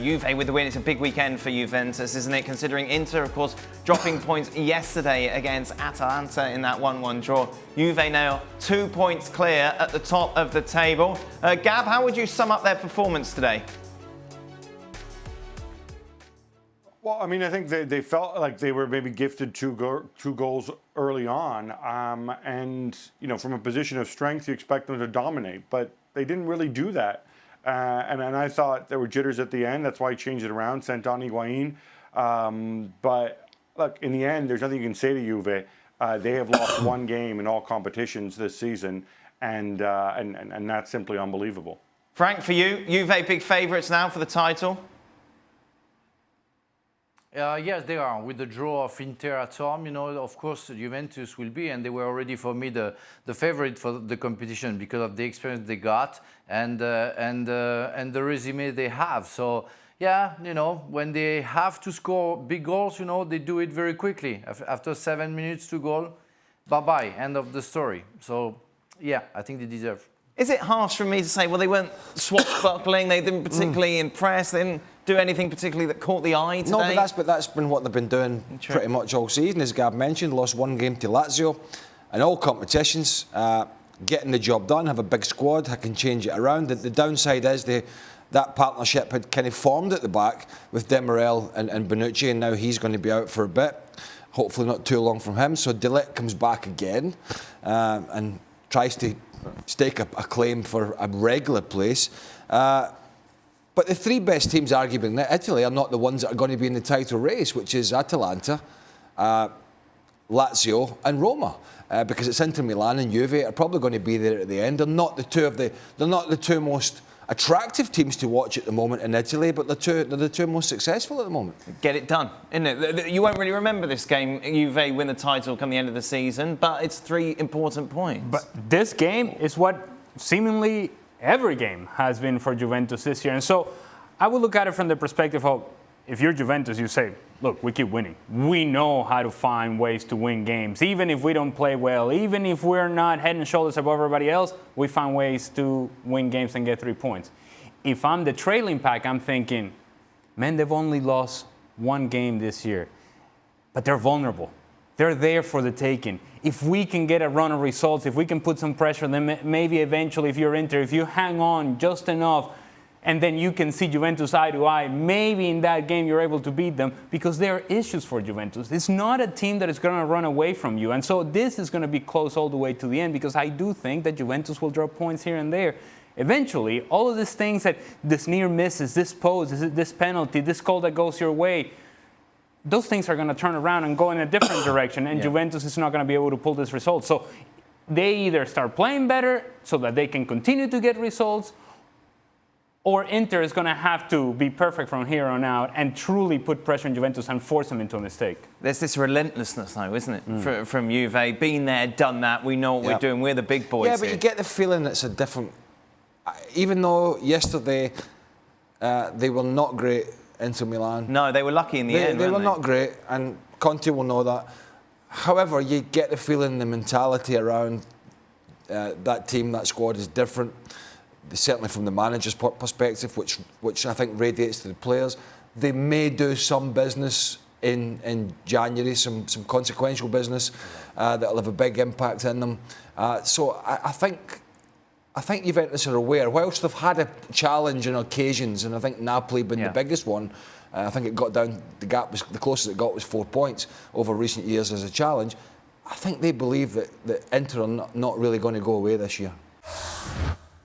Juve with the win. It's a big weekend for Juventus, isn't it? Considering Inter, of course, dropping points yesterday against Atalanta in that 1-1 draw. Juve now 2 points clear at the top of the table. Gab, how would you sum up their performance today? Well, I mean, I think they felt like they were maybe gifted two goals early on. And, you know, from a position of strength, you expect them to dominate. But they didn't really do that. And I thought there were jitters at the end. That's why he changed it around, sent on Higuain. But, look, in the end, there's nothing you can say to Juve. They have lost one game in all competitions this season. And that's simply unbelievable. Frank, for you, Juve big favourites now for the title? Yes, they are. With the draw of Inter at home, you know, of course, Juventus will be, and they were already, for me, the favorite for the competition because of the experience they got and the resume they have. So, yeah, you know, when they have to score big goals, you know, they do it very quickly. After 7 minutes to goal, bye-bye, end of the story. So, yeah, I think they deserve. Is it harsh for me to say, well, they weren't swashbuckling, they didn't particularly impress, they didn't do anything particularly that caught the eye today? No, but that's been what they've been doing pretty much all season, as Gab mentioned. Lost one game to Lazio in all competitions. Getting the job done, have a big squad, I can change it around. The downside is that partnership had kind of formed at the back with Demirel and Bonucci, and now he's going to be out for a bit. Hopefully not too long from him. So De Ligt comes back again and tries to stake a claim for a regular place. But the three best teams, arguably, in Italy are not the ones that are going to be in the title race, which is Atalanta, Lazio and Roma. Because it's Inter Milan and Juve are probably going to be there at the end. They're not the two most attractive teams to watch at the moment in Italy, but they're the two most successful at the moment. Get it done, isn't it? You won't really remember this game. Juve win the title come the end of the season, but it's 3 important points. But this game is what seemingly every game has been for Juventus this year. And so I would look at it from the perspective of, if you're Juventus, you say, look, we keep winning. We know how to find ways to win games. Even if we don't play well, even if we're not head and shoulders above everybody else, we find ways to win games and get 3 points. If I'm the trailing pack, I'm thinking, man, they've only lost one game this year, but they're vulnerable. They're there for the taking. If we can get a run of results, if we can put some pressure, then maybe eventually, if you're Inter, if you hang on just enough, and then you can see Juventus eye to eye, maybe in that game you're able to beat them, because there are issues for Juventus. It's not a team that is going to run away from you. And so this is going to be close all the way to the end, because I do think that Juventus will drop points here and there. Eventually, all of these things, that this near misses, this pose, this penalty, this goal that goes your way, those things are going to turn around and go in a different direction, and Juventus is not going to be able to pull this result. So they either start playing better so that they can continue to get results, or Inter is going to have to be perfect from here on out and truly put pressure on Juventus and force them into a mistake. There's this relentlessness, though, isn't it, from Juve? Been there, done that. We know what we're doing. We're the big boys. Yeah, but here. you get the feeling it's a different. Even though yesterday they were not great, Inter Milan. No, they were lucky in the end. They were not great, and Conte will know that. However, you get the feeling the mentality around that team, that squad is different. Certainly from the manager's perspective, which I think radiates to the players. They may do some business in January, some consequential business that'll have a big impact in them. So I think Juventus are aware. Whilst they've had a challenge on occasions, and I think Napoli being the biggest one, I think it got down. The gap was the closest it got was 4 points over recent years as a challenge. I think they believe that Inter are not really going to go away this year.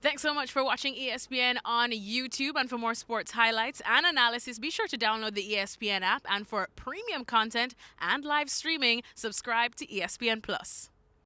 Thanks so much for watching ESPN on YouTube. And for more sports highlights and analysis, be sure to download the ESPN app. And for premium content and live streaming, subscribe to ESPN+.